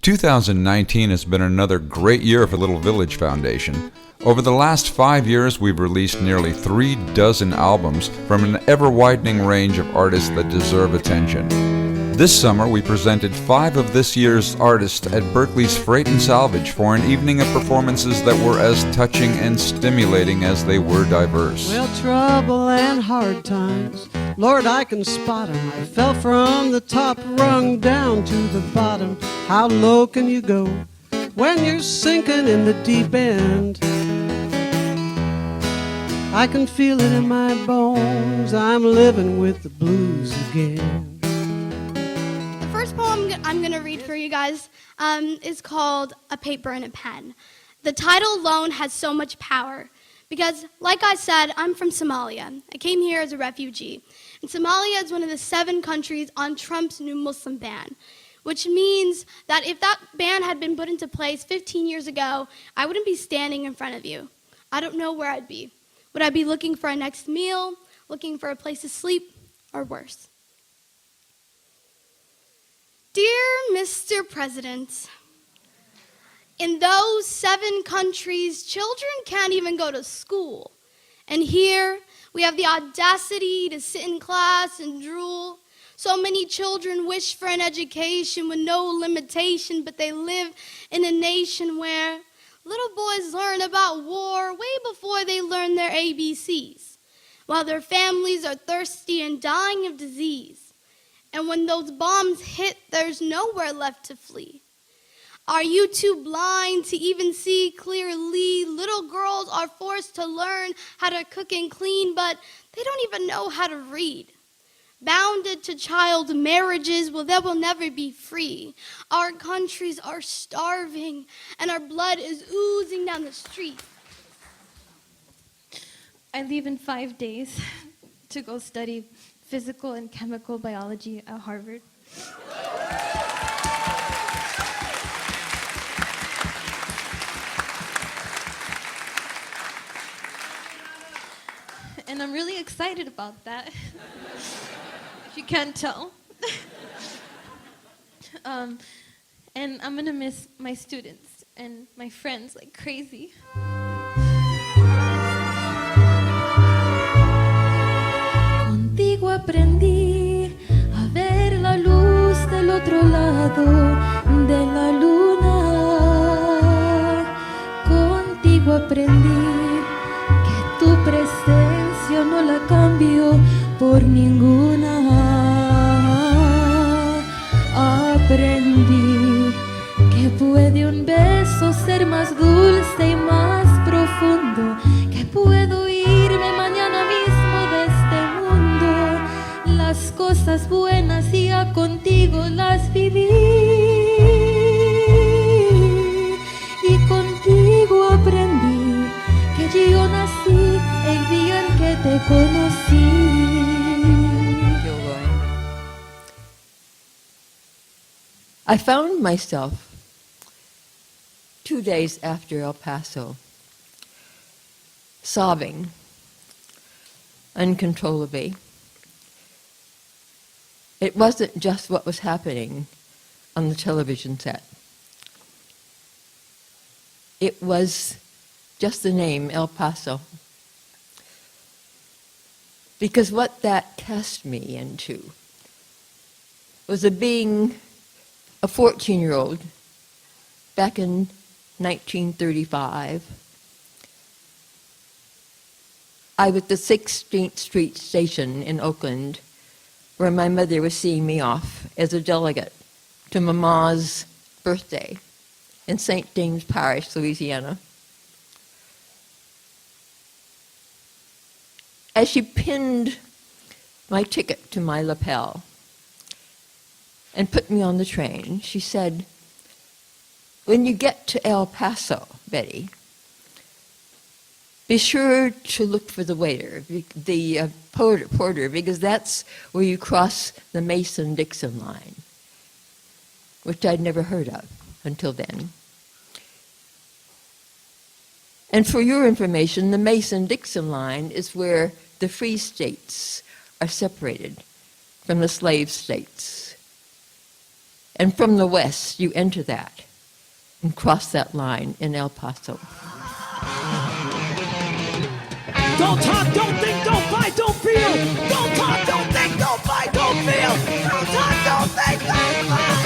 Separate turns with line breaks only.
2019 has been another great year for Little Village Foundation. Over the last 5 years, we've released nearly 36 albums from an ever-widening range of artists that deserve attention. This summer, we presented 5 of this year's artists at Berkeley's Freight and Salvage for an evening of performances that were as touching and stimulating as they were diverse.
Well, trouble and hard times, Lord, I can spot 'em. I fell from the top rung down to the bottom. How low can you go when you're sinking in the deep end? I can feel it in my bones. I'm living with the blues again.
The first poem I'm going to read for you guys is called A Paper and a Pen. The title alone has so much power because, like I said, I'm from Somalia. I came here as a refugee. And Somalia is one of the 7 countries on Trump's new Muslim ban, which means that if that ban had been put into place 15 years ago, I wouldn't be standing in front of you. I don't know where I'd be. Would I be looking for a next meal, looking for a place to sleep, or worse? Dear Mr. President, in those 7 countries, children can't even go to school. And here, we have the audacity to sit in class and drool. So many children wish for an education with no limitation, but they live in a nation where little boys learn about war way before they learn their ABCs, while their families are thirsty and dying of disease. And when those bombs hit, there's nowhere left to flee. Are you too blind to even see clearly? Little girls are forced to learn how to cook and clean, but they don't even know how to read. Bounded to child marriages, well, they will never be free. Our countries are starving, and our blood is oozing down the street.
I leave in 5 days to go study physical and chemical biology at Harvard. And I'm really excited about that. If you can't tell. And I'm gonna miss my students and my friends like crazy. Contigo aprendí a ver la luz del otro lado de la luna. Contigo aprendí que tu presencia no la cambio por ninguna. Aprendí que puede un beso ser más dulce y más profundo, que puedo irme mañana mismo de este mundo. Las cosas buenas ya contigo las viví y contigo aprendí que yo nací el día en que te conocí.
I found myself 2 days after El Paso sobbing uncontrollably. It wasn't just what was happening on the television set. It was just the name, El Paso. Because what that cast me into was being a 14-year-old back in 1935. I was at the 16th Street station in Oakland, where my mother was seeing me off as a delegate to Mama's birthday in St. James Parish, Louisiana. As she pinned my ticket to my lapel and put me on the train, she said, "When you get to El Paso, Betty, be sure to look for the waiter, the porter, because that's where you cross the Mason-Dixon line," which I'd never heard of until then. And for your information, the Mason-Dixon line is where the free states are separated from the slave states. And from the west, you enter that and cross that line in El Paso.
Don't talk, don't think, don't fight, don't feel. Don't talk, don't think, don't fight, don't feel. Don't talk, don't think, don't fight.